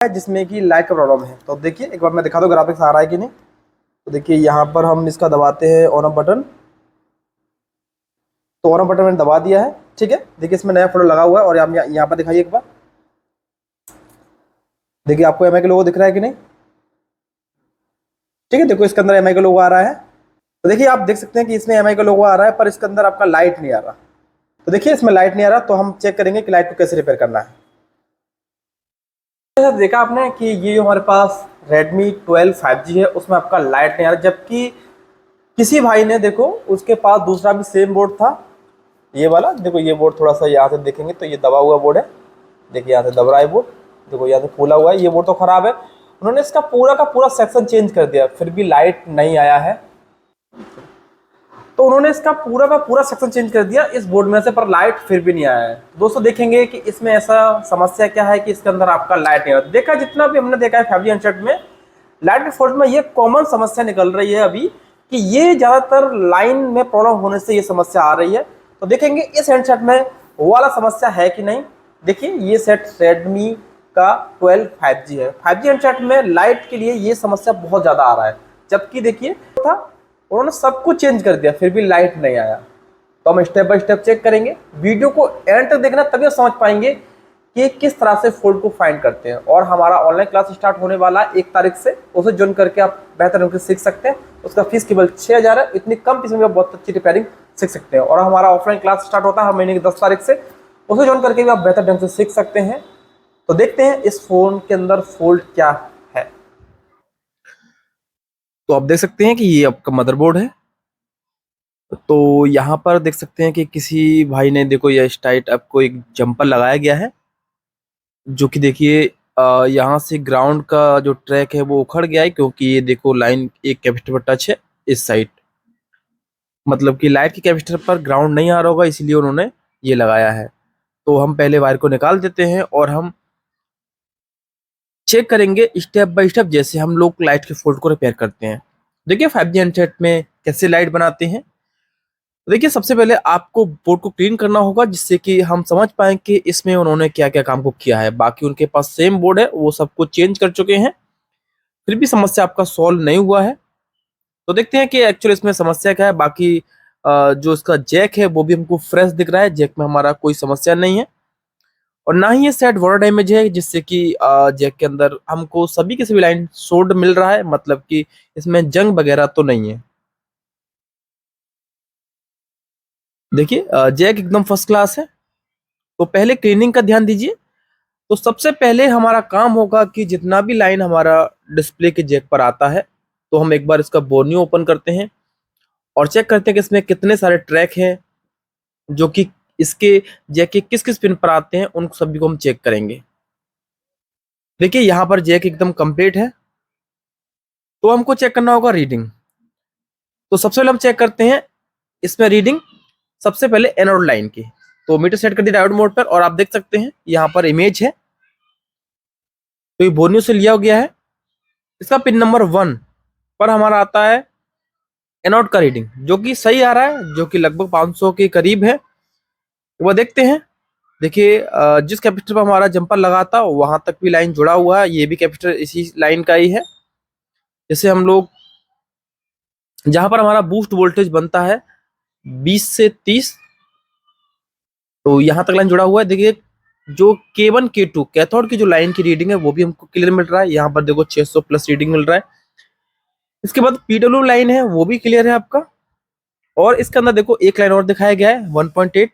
है जिसमें कि लाइट का प्रॉब्लम है। तो देखिए एक बार मैं दिखा दूँ ग्राफिक्स आ रहा है कि नहीं। तो देखिए यहाँ पर हम इसका दबाते हैं ऑन ऑफ बटन। तो ऑन ऑफ बटन मैंने दबा दिया है, ठीक है। देखिए इसमें नया फोल्डर लगा हुआ है और यहाँ पर दिखाइए एक बार। देखिए आपको एमआई का लोगो दिख रहा है कि नहीं, ठीक है। देखो इसके अंदर एमआई का लोगो आ रहा है। तो देखिए आप देख सकते हैं कि इसमें एमआई का लोगो आ रहा है, पर इसके अंदर आपका लाइट नहीं आ रहा। तो देखिए इसमें लाइट नहीं आ रहा, तो हम चेक करेंगे कि लाइट को कैसे रिपेयर करना है। देखा आपने कि ये जो हमारे पास Redmi 12 5G है उसमें आपका लाइट नहीं आ रहा, जबकि किसी भाई ने देखो उसके पास दूसरा भी सेम बोर्ड था, ये वाला। देखो ये बोर्ड थोड़ा सा यहाँ से देखेंगे तो ये दबा हुआ बोर्ड है। देखिए यहाँ से दब रहा है बोर्ड, देखो यहाँ से फूला हुआ है, ये बोर्ड तो खराब है। उन्होंने इसका पूरा का पूरा सेक्शन चेंज कर दिया, फिर भी लाइट नहीं आया है। तो उन्होंने इसका पूरा का पूरा सेक्शन चेंज कर दिया इस बोर्ड में से, पर लाइट फिर भी नहीं आया है। दोस्तों देखेंगे कि इसमें ऐसा समस्या क्या है कि इसके अंदर आपका लाइट नहीं आता। देखा जितना भी हमने देखा है 5G हैंडसेट में लाइट के फॉल्ट में ये कॉमन समस्या निकल रही है अभी, कि ये ज़्यादातर लाइन में प्रॉब्लम होने से ये समस्या आ रही है। तो देखेंगे इस हैंडसेट में वो वाला समस्या है कि नहीं। देखिए ये सेट Redmi का 12 5G है। 5G हैंडसेट में लाइट के लिए ये समस्या बहुत ज़्यादा आ रहा है, जबकि देखिए था उन्होंने सब कुछ चेंज कर दिया फिर भी लाइट नहीं आया। तो हम स्टेप बाय स्टेप चेक करेंगे, वीडियो को एंड तक देखना तभी समझ पाएंगे कि किस तरह से फॉल्ट को फाइंड करते हैं। और हमारा ऑनलाइन क्लास स्टार्ट होने वाला है 1 तारीख से, उसे ज्वाइन करके आप बेहतर ढंग से सीख सकते हैं। उसका फीस केवल 6000 है। इतनी कम फीस में आप बहुत अच्छी रिपेयरिंग सीख सकते हैं। और हमारा ऑफलाइन क्लास स्टार्ट होता है हर महीने की 10 तारीख से, उसे ज्वाइन करके भी आप बेहतर ढंग से सीख सकते हैं। तो देखते हैं इस फोन के अंदर फॉल्ट क्या है। तो आप देख सकते हैं कि ये आपका मदरबोर्ड है। तो यहाँ पर देख सकते हैं कि किसी भाई ने देखो ये टाइट आपको एक जंपर लगाया गया है, जो कि देखिए यहाँ से ग्राउंड का जो ट्रैक है वो उखड़ गया है, क्योंकि ये देखो लाइन एक कैपेसिटर पर टच है इस साइड, मतलब कि लाइट के कैपेसिटर पर ग्राउंड नहीं आ रहा होगा, इसलिए उन्होंने ये लगाया है। तो हम पहले वायर को निकाल देते हैं और हम चेक करेंगे स्टेप बाय स्टेप जैसे हम लोग लाइट के फॉल्ट को रिपेयर करते हैं। देखिए 5G हैंडसेट में कैसे लाइट बनाते हैं। देखिए सबसे पहले आपको बोर्ड को क्लीन करना होगा, जिससे कि हम समझ पाएं कि इसमें उन्होंने क्या क्या काम को किया है। बाकी उनके पास सेम बोर्ड है, वो सब कुछ चेंज कर चुके हैं, फिर भी समस्या आपका सॉल्व नहीं हुआ है। तो देखते हैं कि एक्चुअली इसमें समस्या क्या है। बाकी जो इसका जैक है वो भी हमको फ्रेश दिख रहा है, जैक में हमारा कोई समस्या नहीं है। और ना ही ये सेट वाटर डैमेज है, जिससे कि जैक के अंदर हमको सभी के सभी लाइन सोल्ड मिल रहा है, मतलब कि इसमें जंग वगैरह तो नहीं है। देखिए जैक एकदम फर्स्ट क्लास है। तो पहले क्लीनिंग का ध्यान दीजिए। तो सबसे पहले हमारा काम होगा कि जितना भी लाइन हमारा डिस्प्ले के जैक पर आता है, तो हम एक बार इसका बोर्नियो ओपन करते हैं और चेक करते हैं कि इसमें कितने सारे ट्रैक हैं जो कि इसके जैक के किस किस पिन पर आते हैं, उन सभी को हम चेक करेंगे। देखिए यहाँ पर जैक एकदम कंप्लीट है। तो हमको चेक करना होगा रीडिंग। तो सबसे पहले हम चेक करते हैं इसमें रीडिंग, सबसे पहले एनोड लाइन की। तो मीटर सेट कर दिया डायोड मोड पर और आप देख सकते हैं यहाँ पर इमेज है। तो ये बोर्नियो से लिया गया है। इसका पिन नंबर 1 पर हमारा आता है एनोड का रीडिंग, जो कि सही आ रहा है, जो कि लगभग 500 के करीब है। वह देखते हैं। देखिए जिस कैपेसिटर पर हमारा जंपर लगा था वहां तक भी लाइन जुड़ा हुआ है, ये भी कैपेसिटर इसी लाइन का ही है। जैसे हम लोग जहां पर हमारा बूस्ट वोल्टेज बनता है 20 से 30, तो यहाँ तक लाइन जुड़ा हुआ है। देखिए जो K1 K2 कैथोड की जो लाइन की रीडिंग है वो भी हमको क्लियर मिल रहा है। यहाँ पर देखो 600 प्लस रीडिंग मिल रहा है। इसके बाद PW लाइन है वो भी क्लियर है आपका। और इसके अंदर देखो एक लाइन और दिखाया गया है 1.8।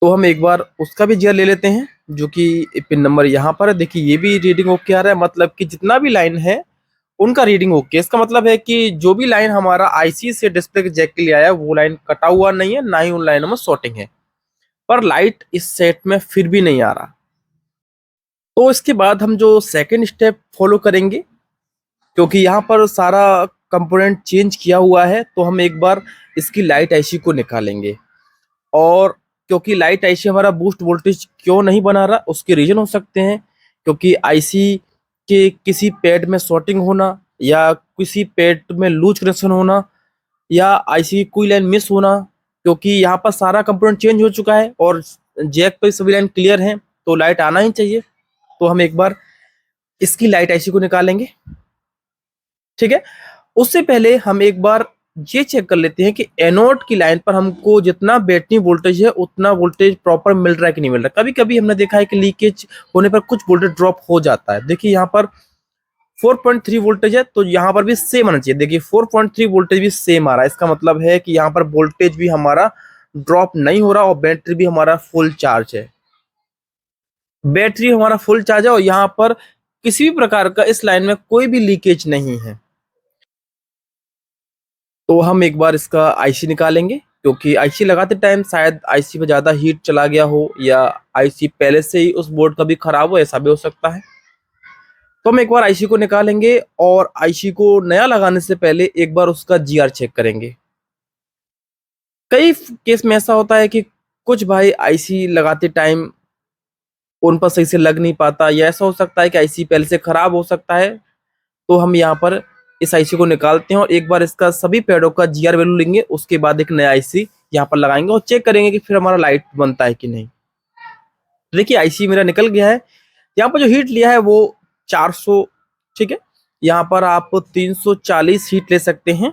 तो हम एक बार उसका भी जीआर ले लेते हैं, जो कि पिन नंबर यहाँ पर है। देखिए ये भी रीडिंग ओके आ रहा है, मतलब कि जितना भी लाइन है उनका रीडिंग ओके। इसका मतलब है कि जो भी लाइन हमारा आईसी से डिस्प्ले के जैक के लिए आया है वो लाइन कटा हुआ नहीं है, ना ही उन लाइनों में शॉर्टिंग है। पर लाइट इस सेट में फिर भी नहीं आ रहा। तो इसके बाद हम जो सेकंड स्टेप फॉलो करेंगे, क्योंकि यहाँ पर सारा कंपोनेंट चेंज किया हुआ है, तो हम एक बार इसकी लाइट आईसी को निकालेंगे। और क्योंकि लाइट आईसी हमारा बूस्ट वोल्टेज क्यों नहीं बना रहा, उसके रीजन हो सकते हैं क्योंकि आईसी के किसी पैड में शॉर्टिंग होना, या किसी पैड में लूज कनेक्शन होना, या आईसी की कोई लाइन मिस होना। क्योंकि यहाँ पर सारा कंपोनेंट चेंज हो चुका है और जैक पे सभी लाइन क्लियर है, तो लाइट आना ही चाहिए। तो हम एक बार इसकी लाइट आईसी को निकालेंगे, ठीक है। उससे पहले हम एक बार ये चेक कर लेते हैं कि एनोड की लाइन पर हमको जितना बैटरी वोल्टेज है उतना वोल्टेज प्रॉपर मिल रहा है कि नहीं मिल रहा। कभी कभी हमने देखा है कि लीकेज होने पर कुछ वोल्टेज ड्रॉप हो जाता है। देखिए यहाँ पर 4.3 वोल्टेज है, तो यहाँ पर भी सेम आना चाहिए। देखिए 4.3 वोल्टेज भी सेम आ रहा है, इसका मतलब है कि यहाँ पर वोल्टेज भी हमारा ड्रॉप नहीं हो रहा और बैटरी भी हमारा फुल चार्ज है। बैटरी हमारा फुल चार्ज है और यहाँ पर किसी भी प्रकार का इस लाइन में कोई भी लीकेज नहीं है। तो हम एक बार इसका आईसी निकालेंगे, क्योंकि आईसी लगाते टाइम शायद आईसी में ज्यादा हीट चला गया हो या आईसी पहले से ही उस बोर्ड का भी खराब हो, ऐसा भी हो सकता है। तो हम एक बार आईसी को निकालेंगे और आईसी को नया लगाने से पहले एक बार उसका जीआर चेक करेंगे। कई केस में ऐसा होता है कि कुछ भाई आईसी लगाते टाइम उन पर सही से लग नहीं पाता, या ऐसा हो सकता है कि आईसी पहले से खराब हो सकता है। तो हम यहाँ पर इस आईसी को निकालते हैं और एक बार इसका सभी पैडों का जीआर वैल्यू लेंगे, उसके बाद एक नया आईसी यहाँ पर लगाएंगे और चेक करेंगे कि फिर हमारा लाइट बनता है कि नहीं। तो देखिए आईसी मेरा निकल गया है। यहाँ पर जो हीट लिया है वो 400, ठीक है। यहाँ पर आप 340 हीट ले सकते हैं,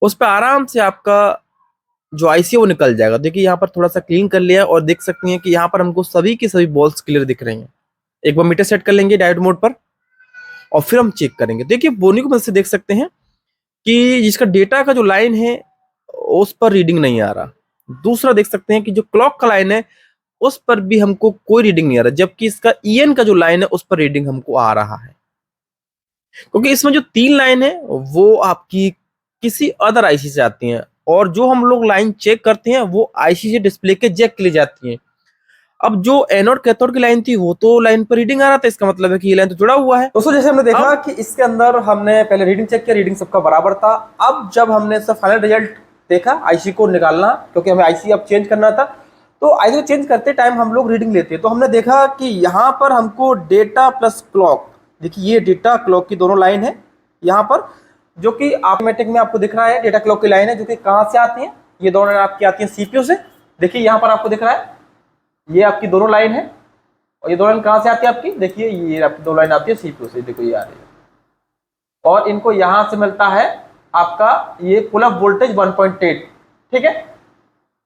उस पर आराम से आपका जो आईसी है वो निकल जाएगा। देखिए यहाँ पर थोड़ा सा क्लीन कर लिया और देख सकते हैं कि यहाँ पर हमको सभी की सभी बॉल्स क्लियर दिख रही हैं। एक बार मीटर सेट कर लेंगे डायोड मोड पर और फिर हम चेक करेंगे। देखिए बोनी को मदद से देख सकते हैं कि जिसका डेटा का जो लाइन है उस पर रीडिंग नहीं आ रहा। दूसरा देख सकते हैं कि जो क्लॉक का लाइन है उस पर भी हमको कोई रीडिंग नहीं आ रहा, जबकि इसका ईएन का जो लाइन है उस पर रीडिंग हमको आ रहा है। क्योंकि इसमें जो 3 लाइन है वो आपकी किसी अदर आईसी से आती हैं और जो हम लोग लाइन चेक करते हैं वो आईसी से डिस्प्ले के जैक के लिए जाती हैं। अब जो एनोड कैथोड की लाइन थी वो तो लाइन पर रीडिंग आ रहा था, इसका मतलब है कि ये लाइन तो जुड़ा हुआ है। दोस्तों जैसे हमने देखा कि इसके अंदर हमने पहले रीडिंग चेक किया, रीडिंग सबका बराबर था। अब जब हमने इसका फाइनल रिजल्ट देखा आईसी को निकालना, क्योंकि हमें आईसी अब चेंज करना था, तो आईसी को चेंज करते टाइम हम लोग रीडिंग लेते हैं। तो हमने देखा कि यहाँ पर हमको डेटा प्लस क्लॉक, देखिए ये डेटा क्लॉक की दोनों लाइन है यहाँ पर, जो कि ऑटोमेटिक में आपको दिख रहा है डेटा क्लॉक की लाइन है, जो कि कहाँ से आती है, ये दोनों आपकी आती है सीपीयू से। देखिए यहाँ पर आपको दिख रहा है ये आपकी दोनों लाइन है और ये दो लाइन कहाँ से आती है आपकी, देखिए ये आपकी दो लाइन आती है सीपीयू से, देखो ये आ रही है और इनको यहां से मिलता है आपका ये पुल अप वोल्टेज 1.8, ठीक है।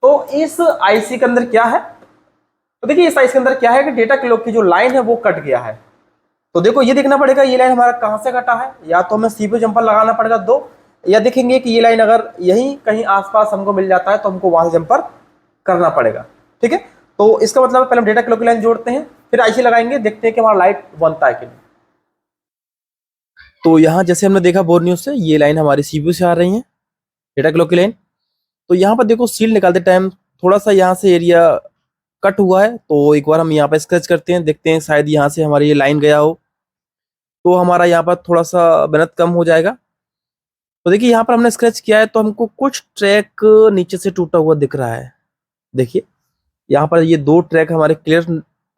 तो इस आईसी के अंदर क्या है, तो देखिए इस आईसी के अंदर क्या है कि डेटा क्लॉक की जो लाइन है वो कट गया है। तो देखो ये देखना पड़ेगा ये लाइन हमारा कहां से कटा है, या तो हमें सीपीयू जंपर लगाना पड़ेगा 2, या देखेंगे कि ये लाइन अगर यहीं कहीं आसपास हमको मिल जाता है तो हमको वहां से जंपर करना पड़ेगा, ठीक है। तो इसका मतलब पहले हम डेटा क्लॉक की लाइन जोड़ते हैं फिर आईसी लगाएंगे, देखते हैं कि हमारा लाइट बनता है कि नहीं। तो यहाँ जैसे हमने देखा बोर्ड न्यूज से ये लाइन हमारी सीपीयू से आ रही है डेटा क्लॉक की लाइन। तो यहाँ पर देखो सील निकालते टाइम थोड़ा सा यहाँ से एरिया कट हुआ है, तो एक बार हम यहाँ पर स्क्रैच करते हैं, देखते हैं शायद यहाँ से हमारी ये लाइन गया हो, तो हमारा यहाँ पर थोड़ा सा मेहनत कम हो जाएगा। तो देखिए यहाँ पर हमने स्क्रैच किया है तो हमको कुछ ट्रैक नीचे से टूटा हुआ दिख रहा है। देखिए यहाँ पर ये 2 ट्रैक हमारे क्लियर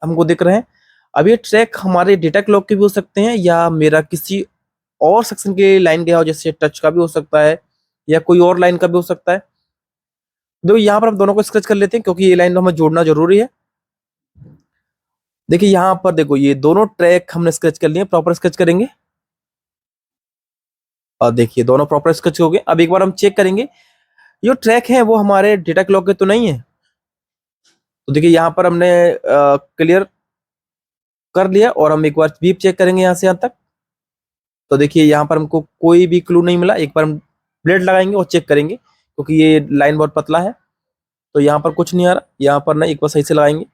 हमको दिख रहे हैं। अब ये ट्रैक हमारे डेटा क्लॉक के भी हो सकते हैं या मेरा किसी और सेक्शन के लाइन गया हो, जैसे टच का भी हो सकता है या कोई और लाइन का भी हो सकता है। देखो यहाँ पर हम दोनों को स्क्रैच कर लेते हैं क्योंकि ये लाइन हमें जोड़ना जरूरी है। देखिए यहाँ पर देखो ये दोनों ट्रैक हमने स्क्रैच कर लिए, प्रॉपर स्क्रैच करेंगे और देखिए दोनों प्रॉपर स्क्रैच हो गए। अब एक बार हम चेक करेंगे जो ट्रैक है वो हमारे डेटा क्लॉक के तो नहीं है। तो देखिए यहाँ पर हमने क्लियर कर लिया और हम एक बार बीप चेक करेंगे यहाँ से यहाँ तक। तो देखिए यहाँ पर हमको कोई भी क्लू नहीं मिला। एक बार हम ब्लेड लगाएंगे और चेक करेंगे क्योंकि ये लाइन बहुत पतला है, तो यहाँ पर कुछ नहीं आ रहा। यहाँ पर ना एक बार सही से लगाएंगे,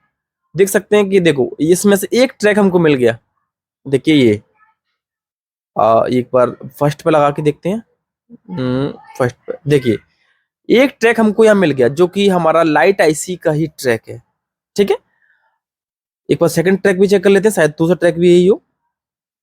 देख सकते हैं कि देखो इसमें से एक ट्रैक हमको मिल गया। देखिए ये एक बार फर्स्ट पे लगा के देखते हैं। फर्स्ट पे देखिए एक ट्रैक हमको यहाँ मिल गया जो कि हमारा लाइट आईसी का ही ट्रैक है, ठीक है। एक बार सेकंड ट्रैक भी चेक कर लेते हैं, शायद दूसरा ट्रैक भी यही हो।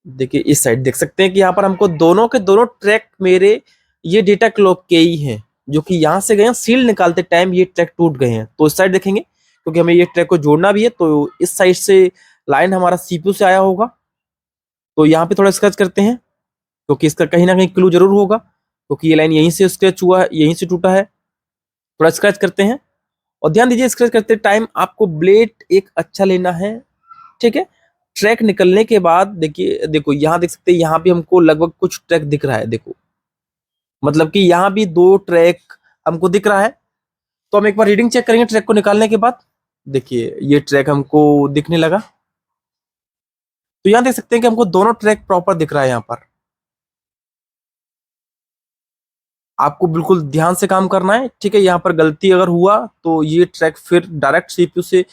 देखिए इस साइड देख सकते हैं कि यहाँ पर हमको दोनों के दोनों ट्रैक मेरे ये डेटा क्लॉक के ही हैं, जो कि यहाँ से गए हैं सील निकालते टाइम ये ट्रैक टूट गए हैं। तो इस साइड देखेंगे क्योंकि हमें ये ट्रैक को जोड़ना भी है, तो इस साइड से लाइन हमारा सीपीयू से आया होगा। तो यहाँ पे थोड़ा स्क्रैच करते हैं क्योंकि इसका कहीं ना कहीं क्लू जरूर होगा, क्योंकि ये लाइन यहीं से स्क्रैच हुआ है, यहीं से टूटा है। थोड़ा स्क्रैच करते हैं और ध्यान दीजिए स्क्रैच करते टाइम आपको ब्लेड एक अच्छा लेना है, ठीक है। ट्रैक निकलने के बाद देखिए, देखो यहाँ देख सकते हैं, यहाँ भी हमको लगभग कुछ ट्रैक दिख रहा है। देखो मतलब कि यहाँ भी 2 ट्रैक हमको दिख रहा है। तो हम एक बार रीडिंग चेक करेंगे ट्रैक को निकालने के बाद। देखिए ये ट्रैक हमको दिखने लगा। तो यहाँ देख सकते हैं कि हमको दोनों ट्रैक प्रॉपर दिख रहा है। यहाँ पर आपको बिल्कुल ध्यान से काम करना है, ठीक है। यहाँ पर गलती अगर हुआ तो ये ट्रैक फिर डायरेक्ट सीपीयू से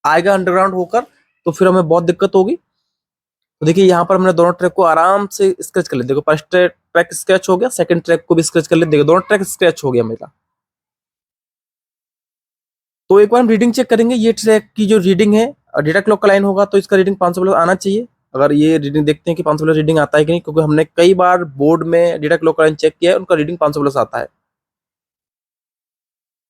आएगा अंडरग्राउंड होकर, तो फिर हमें बहुत दिक्कत होगी। तो देखिए यहाँ पर हमने दोनों ट्रैक को आराम से स्क्रैच कर लिया। देखो फर्स्ट ट्रैक स्क्रैच हो गया, सेकंड ट्रैक को भी स्क्रैच कर लिया। देखो दोनों ट्रैक स्क्रैच हो गया मेरा। तो एक बार हम रीडिंग चेक करेंगे। ये ट्रैक की जो रीडिंग है, डेटा क्लॉक का लाइन होगा तो इसका रीडिंग 500 प्लस आना चाहिए। अगर ये रीडिंग देखते हैं कि 500 प्लस रीडिंग आता है कि नहीं, क्योंकि हमने कई बार बोर्ड में डेटा क्लॉक का लाइन चेक किया है, उनका रीडिंग 500 प्लस आता है।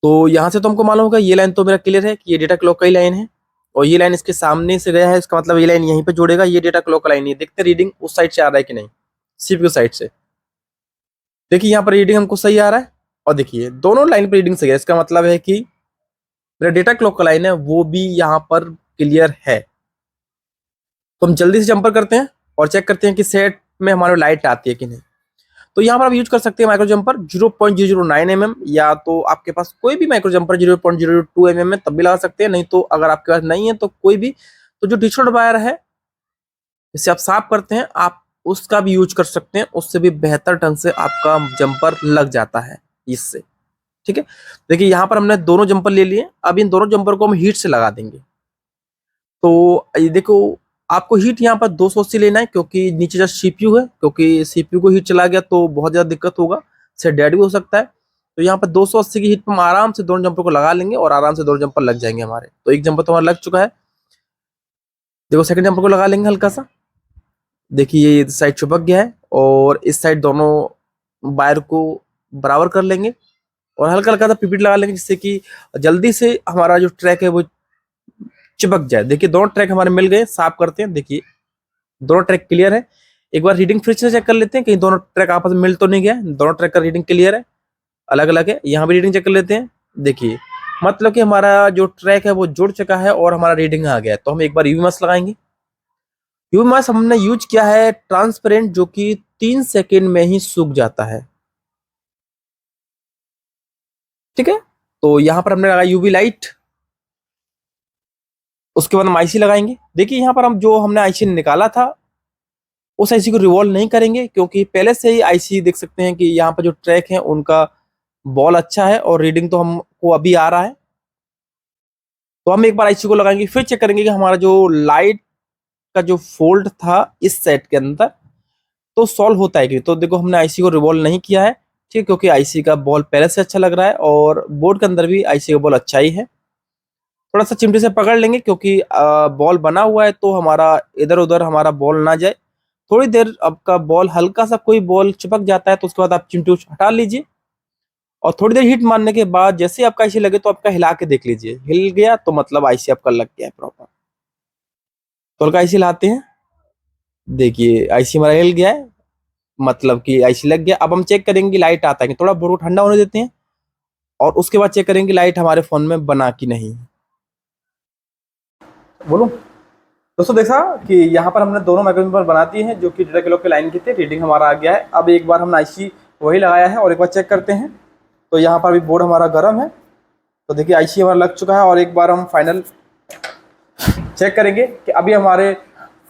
तो यहाँ से तो हमको मालूम होगा ये लाइन तो मेरा क्लियर है कि ये डेटा क्लॉक का ही लाइन है, और ये लाइन इसके सामने से गया है, इसका मतलब ये लाइन यहीं पे जोड़ेगा। ये डेटा क्लॉक का लाइन है। देखते रीडिंग उस साइड से आ रहा है कि नहीं, सीपीयू साइड से। देखिए यहाँ पर रीडिंग हमको सही आ रहा है, और देखिए दोनों लाइन पर रीडिंग सही है। इसका मतलब है कि मेरा डेटा क्लॉक का लाइन है वो भी यहाँ पर क्लियर है। तो हम जल्दी से जंपर करते हैं और चेक करते हैं कि सेट में हमारे लाइट आती है कि नहीं। तो यहाँ पर आप यूज कर सकते हैं माइक्रो जंपर 0.009 mm, या तो आपके पास कोई भी माइक्रो जंपर 0.02 mm है तब भी लगा सकते हैं। नहीं तो अगर आपके पास नहीं है तो कोई भी, तो जो डिशोल्ड वायर है जिससे आप साफ करते हैं, आप उसका भी यूज कर सकते हैं। उससे भी बेहतर ढंग से आपका जंपर लग जाता है इससे, ठीक है। देखिए यहाँ पर हमने दोनों जंपर ले लिए। अब इन दोनों जंपर को हम हीट से लगा देंगे। तो ये देखो आपको हीट यहाँ पर 280 लेना है, क्योंकि नीचे जस्ट सीपीयू है, क्योंकि सीपीयू को हीट चला गया तो बहुत ज्यादा दिक्कत होगा, से डेड भी हो सकता है। तो यहाँ पर 280 की हीट पर हम आराम से दोनों जंपर को लगा लेंगे और आराम से दोनों जंपर लग जाएंगे हमारे। तो एक जंपर तो हमारा लग चुका है। देखो सेकंड जंपर को लगा लेंगे हल्का सा। देखिए ये साइड चिपक गया है, और इस साइड दोनों वायर को बराबर कर लेंगे और हल्का हल्का सा पिपिट लगा लेंगे, जिससे कि जल्दी से हमारा जो ट्रैक है वो चिपक जाए। देखिए दोनों ट्रैक हमारे मिल गए। साफ करते हैं। देखिए दोनों ट्रैक क्लियर है। एक बार रीडिंग फिर से चेक कर लेते हैं कहीं दोनों ट्रैक आपस में मिल तो नहीं गया। दोनों ट्रैक का रीडिंग क्लियर है, अलग अलग है। यहाँ भी रीडिंग चेक कर लेते हैं। देखिए मतलब कि हमारा जो ट्रैक है वो जुड़ चुका है और हमारा रीडिंग आ गया है। तो हम एक बार यूवी मास्क लगाएंगे। यूवी मास्क हमने यूज किया है ट्रांसपेरेंट, जो कि 3 सेकेंड में ही सूख जाता है, ठीक है। तो यहाँ पर हमने लगाया यूवी लाइट। उसके बाद हम आईसी लगाएंगे। देखिए यहाँ पर हम जो हमने आईसी निकाला था उस आईसी को रिवॉल्व नहीं करेंगे, क्योंकि पहले से ही आईसी देख सकते हैं कि यहाँ पर जो ट्रैक है उनका बॉल अच्छा है और रीडिंग तो हमको अभी आ रहा है। तो हम एक बार आईसी को लगाएंगे, फिर चेक करेंगे कि हमारा जो लाइट का जो फोल्ड था इस सेट के अंदर तो सॉल्व होता है कि। तो देखो हमने आईसी को रिवॉल्व नहीं किया है, ठीक, क्योंकि आईसी का बॉल पहले से अच्छा लग रहा है और बोर्ड के अंदर भी आईसी का बॉल अच्छा ही है। थोड़ा सा चिमटे से पकड़ लेंगे, क्योंकि बॉल बना हुआ है तो हमारा इधर उधर हमारा बॉल ना जाए। थोड़ी देर आपका बॉल हल्का सा कोई बॉल चिपक जाता है तो उसके बाद आप चिमटे हटा लीजिए, और थोड़ी देर हीट मारने के बाद जैसे आपका आईसी लगे तो आपका हिला के देख लीजिए। हिल गया तो मतलब आईसी आपका लग गया है प्रॉपर। तो हल्का आईसी लाते हैं। देखिए आईसी हमारा हिल गया है, मतलब कि आईसी लग गया। अब हम चेक करेंगे लाइट आता है कि, थोड़ा बोर्ड को ठंडा होने देते हैं और उसके बाद चेक करेंगे लाइट हमारे फोन में बना कि नहीं। बोलो दोस्तों, देखा कि यहाँ पर हमने दोनों माइक्रोमीटर बना दिए हैं जो कि डेढ़ किलो की लाइन की थी। रीडिंग हमारा आ गया है। अब एक बार हमने आईसी वही लगाया है और एक बार चेक करते हैं। तो यहाँ पर अभी बोर्ड हमारा गर्म है। तो देखिए आईसी हमारा लग चुका है, और एक बार हम फाइनल चेक करेंगे कि अभी हमारे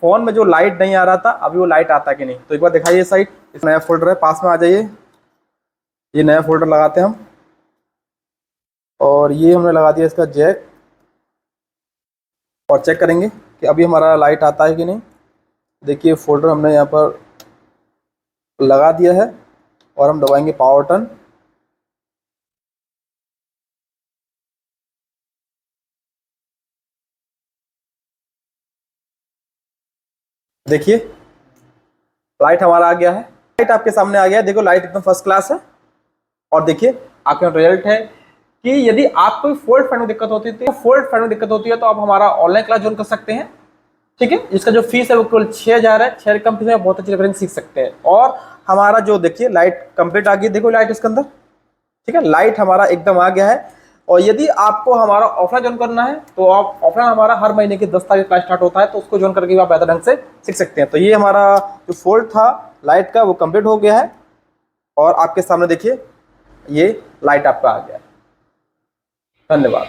फोन में जो लाइट नहीं आ रहा था अभी वो लाइट आता है कि नहीं। तो एक बार दिखाइए साइड, इस नया फोल्डर है, पास में आ जाइए। ये नया फोल्डर लगाते हैं हम, और ये हमने लगा दिया इसका जैक, और चेक करेंगे कि अभी हमारा लाइट आता है कि नहीं। देखिए फोल्डर हमने यहाँ पर लगा दिया है और हम दबाएंगे पावर बटन। देखिए लाइट हमारा आ गया है। लाइट आपके सामने आ गया है। देखो लाइट एकदम फर्स्ट क्लास है। और देखिए आपके रिजल्ट है कि यदि आपको फोल्ड फाइंड में दिक्कत होती है, तो फोल्ड फाइंड में दिक्कत होती है तो आप हमारा ऑनलाइन क्लास ज्वाइन कर सकते हैं, ठीक है। इसका जो फीस है वो केवल 6000 है। 6 कम फीस में बहुत अच्छी रिपेयरिंग सीख सकते हैं। और हमारा जो देखिए लाइट कंप्लीट आ गई। देखो लाइट इसके अंदर, ठीक है, लाइट हमारा एकदम आ गया है। और यदि आपको हमारा ऑफलाइन ज्वाइन करना है तो आप ऑफलाइन हमारा हर महीने की 10 तारीख क्लास स्टार्ट होता है, तो उसको ज्वाइन करके आप बेहतर ढंग से सीख सकते हैं। तो ये हमारा जो फोल्ड था लाइट का वो कंप्लीट हो गया है और आपके सामने देखिए ये लाइट आपका आ गया है। धन्यवाद।